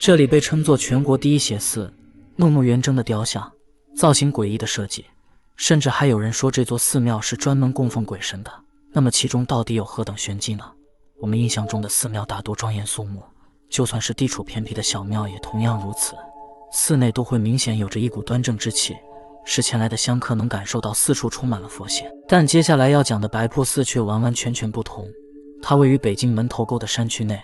这里被称作全国第一邪寺，怒目圆睁的雕像，造型诡异的设计，甚至还有人说这座寺庙是专门供奉鬼神的。那么其中到底有何等玄机呢？我们印象中的寺庙大多庄严肃穆，就算是地处偏僻的小庙也同样如此，寺内都会明显有着一股端正之气，使前来的香客能感受到四处充满了佛性。但接下来要讲的白瀑寺却完完全全不同，它位于北京门头沟的山区内，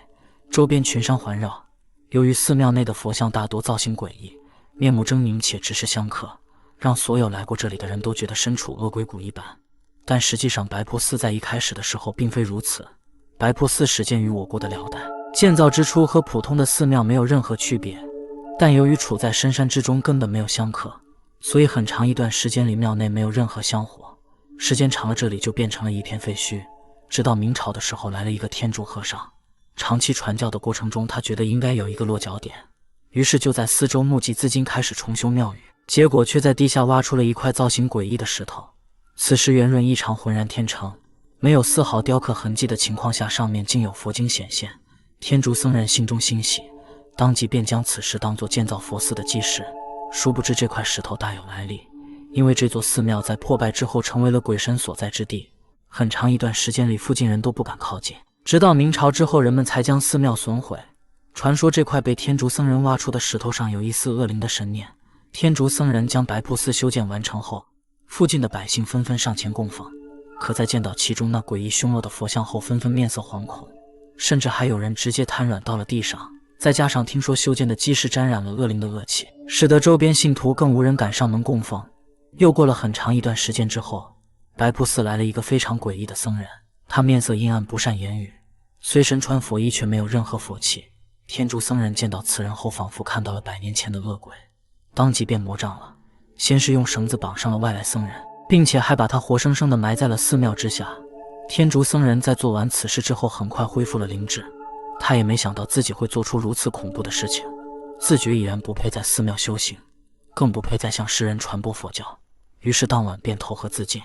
周边群山环绕。由于寺庙内的佛像大多造型诡异，面目狰狞且直视香客，让所有来过这里的人都觉得身处恶鬼谷一般。但实际上白瀑寺在一开始的时候并非如此。白瀑寺始建于我国的辽代，建造之初和普通的寺庙没有任何区别，但由于处在深山之中，根本没有香客，所以很长一段时间里庙内没有任何香火。时间长了，这里就变成了一片废墟。直到明朝的时候，来了一个天竺和尚，长期传教的过程中，他觉得应该有一个落脚点，于是就在四周募集资金开始重修庙宇，结果却在地下挖出了一块造型诡异的石头。此时圆润异常，浑然天成，没有丝毫雕刻痕迹的情况下，上面竟有佛经显现。天竺僧人心中欣喜，当即便将此事当作建造佛寺的基石。殊不知这块石头大有来历，因为这座寺庙在破败之后成为了鬼神所在之地，很长一段时间里附近人都不敢靠近。直到明朝之后，人们才将寺庙损毁。传说这块被天竺僧人挖出的石头上有一丝恶灵的神念。天竺僧人将白瀑寺修建完成后，附近的百姓纷纷上前供奉，可在见到其中那诡异凶恶的佛像后，纷纷面色惶恐，甚至还有人直接瘫软到了地上。再加上听说修建的基石沾染了恶灵的恶气，使得周边信徒更无人敢上门供奉。又过了很长一段时间之后，白瀑寺来了一个非常诡异的僧人，他面色阴暗，不善言语，虽身穿佛衣却没有任何佛气。天竺僧人见到此人后，仿佛看到了100年前的恶鬼，当即便魔障了。先是用绳子绑上了外来僧人，并且还把他活生生地埋在了寺庙之下。天竺僧人在做完此事之后，很快恢复了灵智。他也没想到自己会做出如此恐怖的事情，自觉已然不配在寺庙修行，更不配再向世人传播佛教，于是当晚便投河自尽。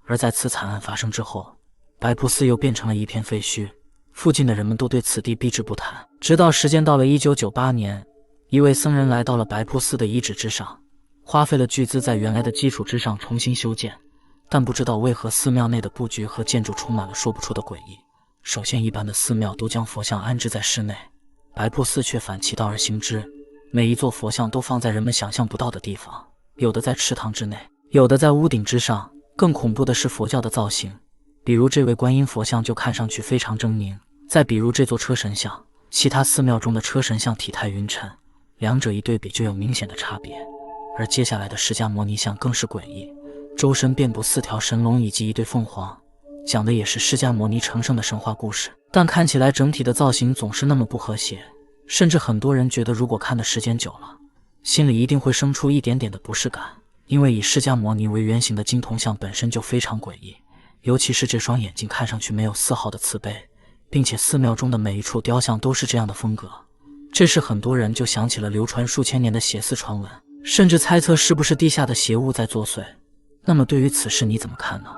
而在此惨案发生之后，白瀑寺又变成了一片废墟，附近的人们都对此地避之不谈。直到时间到了1998年，一位僧人来到了白瀑寺的遗址之上，花费了巨资在原来的基础之上重新修建，但不知道为何寺庙内的布局和建筑充满了说不出的诡异。首先，一般的寺庙都将佛像安置在室内，白瀑寺却反其道而行之，每一座佛像都放在人们想象不到的地方，有的在池塘之内，有的在屋顶之上。更恐怖的是佛教的造型，比如这位观音佛像就看上去非常狰狞，再比如这座车神像，其他寺庙中的车神像体态匀称，两者一对比就有明显的差别。而接下来的释迦牟尼像更是诡异，周身遍布4条神龙以及一对凤凰，讲的也是释迦牟尼成圣的神话故事，但看起来整体的造型总是那么不和谐，甚至很多人觉得如果看的时间久了，心里一定会生出一点点的不适感。因为以释迦牟尼为原型的金铜像本身就非常诡异，尤其是这双眼睛看上去没有丝毫的慈悲，并且寺庙中的每一处雕像都是这样的风格，这时很多人就想起了流传数千年的邪寺传闻，甚至猜测是不是地下的邪物在作祟。那么对于此事你怎么看呢？